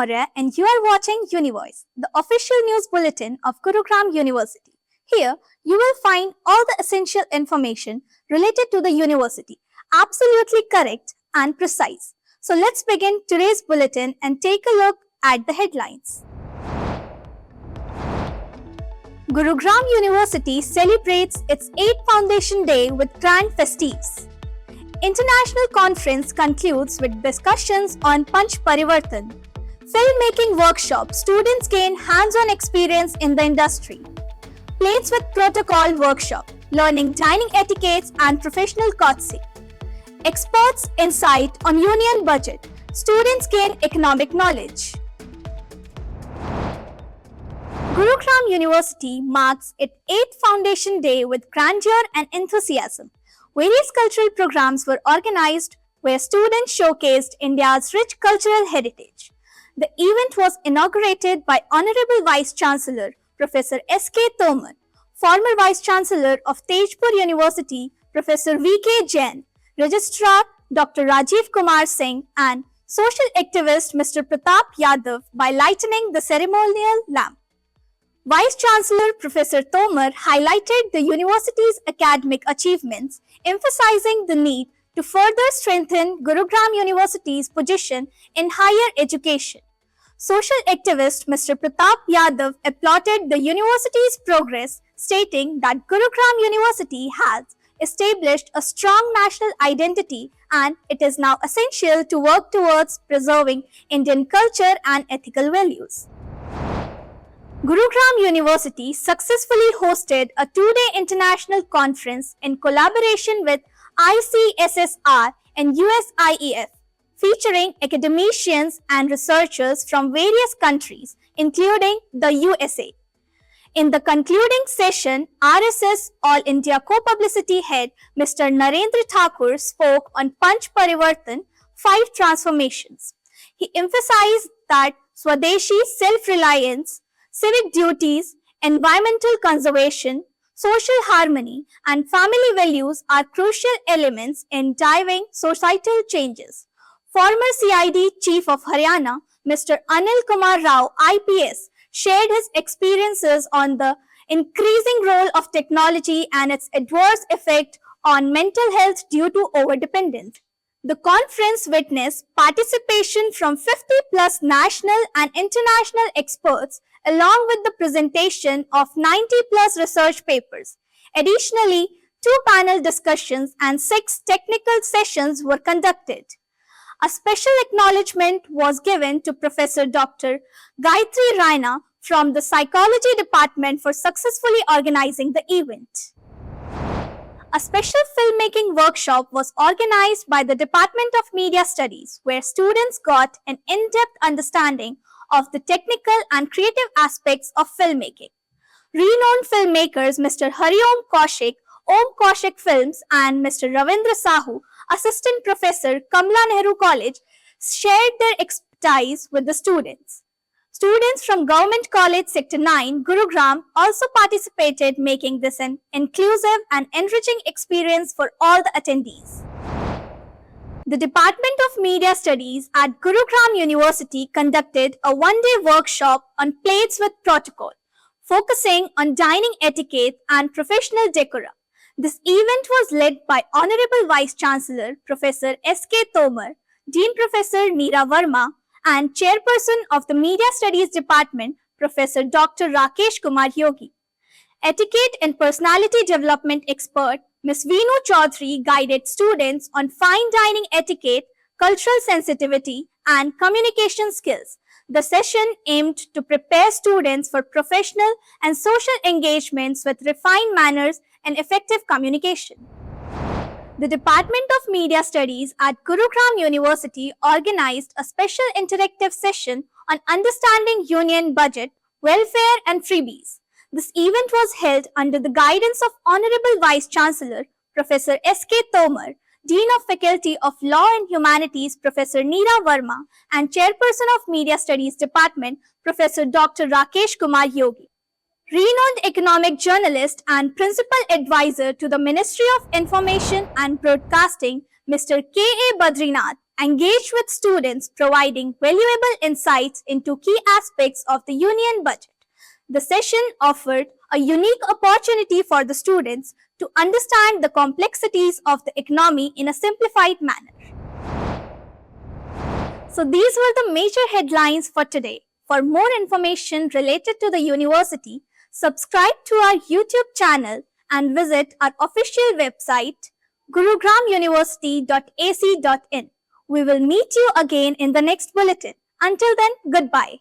Maurya and you are watching Univoice, the official news bulletin of Gurugram University. Here, you will find all the essential information related to the university, absolutely correct and precise. So let's begin today's bulletin and take a look at the headlines. Gurugram University celebrates its 8th Foundation Day with grand festivities. International conference concludes with discussions on Panch Parivartan. Filmmaking workshop, students gain hands-on experience in the industry. Plates with Protocol workshop, learning dining etiquettes and professional courtesy. Experts insight on union budget, students gain economic knowledge. Gurugram University marks its 8th Foundation Day with grandeur and enthusiasm. Various cultural programs were organized where students showcased India's rich cultural heritage. The event was inaugurated by Honorable Vice Chancellor Professor S.K. Tomar, former Vice Chancellor of Tejpur University Professor V.K. Jain, Registrar Dr. Rajiv Kumar Singh and social activist Mr. Pratap Yadav by lighting the ceremonial lamp. Vice Chancellor Professor Tomar highlighted the university's academic achievements, emphasizing the need to further strengthen Gurugram University's position in higher education. Social activist Mr. Pratap Yadav applauded the university's progress, stating that Gurugram University has established a strong national identity and it is now essential to work towards preserving Indian culture and ethical values. Gurugram University successfully hosted a two-day international conference in collaboration with ICSSR and USIEF, featuring academicians and researchers from various countries, including the USA. In the concluding session, RSS All India Co-Publicity Head Mr. Narendra Thakur spoke on Panch Parivartan, 5 transformations. He emphasized that Swadeshi self-reliance, civic duties, environmental conservation, social harmony, and family values are crucial elements in driving societal changes. Former CID Chief of Haryana, Mr. Anil Kumar Rao, IPS, shared his experiences on the increasing role of technology and its adverse effect on mental health due to overdependence. The conference witnessed participation from 50 plus national and international experts along with the presentation of 90 plus research papers. Additionally, 2 panel discussions and 6 technical sessions were conducted. A special acknowledgement was given to Professor Dr. Gayatri Raina from the Psychology Department for successfully organizing the event. A special filmmaking workshop was organized by the Department of Media Studies, where students got an in-depth understanding of the technical and creative aspects of filmmaking. Renowned filmmakers Mr. Hariom Kaushik, Om Kaushik Films, and Mr. Ravindra Sahu, Assistant Professor, Kamla Nehru College, shared their expertise with the students. Students from Government College Sector 9, Gurugram, also participated, making this an inclusive and enriching experience for all the attendees. The Department of Media Studies at Gurugram University conducted a one-day workshop on Plates with Protocol, focusing on dining etiquette and professional decorum. This event was led by Honorable Vice Chancellor Professor S.K. Tomar, Dean Professor Neera Verma, and Chairperson of the Media Studies Department, Professor Dr. Rakesh Kumar Yogi. Etiquette and personality development expert Ms. Veenu Chaudhary guided students on fine dining etiquette, cultural sensitivity, and communication skills. The session aimed to prepare students for professional and social engagements with refined manners and effective communication. The Department of Media Studies at Gurugram University organized a special interactive session on understanding union budget, welfare, and freebies. This event was held under the guidance of Honorable Vice Chancellor Professor S.K. Tomar, Dean of Faculty of Law and Humanities Professor Neera Verma, and Chairperson of Media Studies Department Professor Dr. Rakesh Kumar Yogi. Renowned economic journalist and principal advisor to the Ministry of Information and Broadcasting, Mr. K.A. Badrinath, engaged with students, providing valuable insights into key aspects of the union budget. The session offered a unique opportunity for the students to understand the complexities of the economy in a simplified manner. So these were the major headlines for today. For more information related to the university, subscribe to our YouTube channel and visit our official website gurugramuniversity.ac.in. We will meet you again in the next bulletin. Until then, goodbye.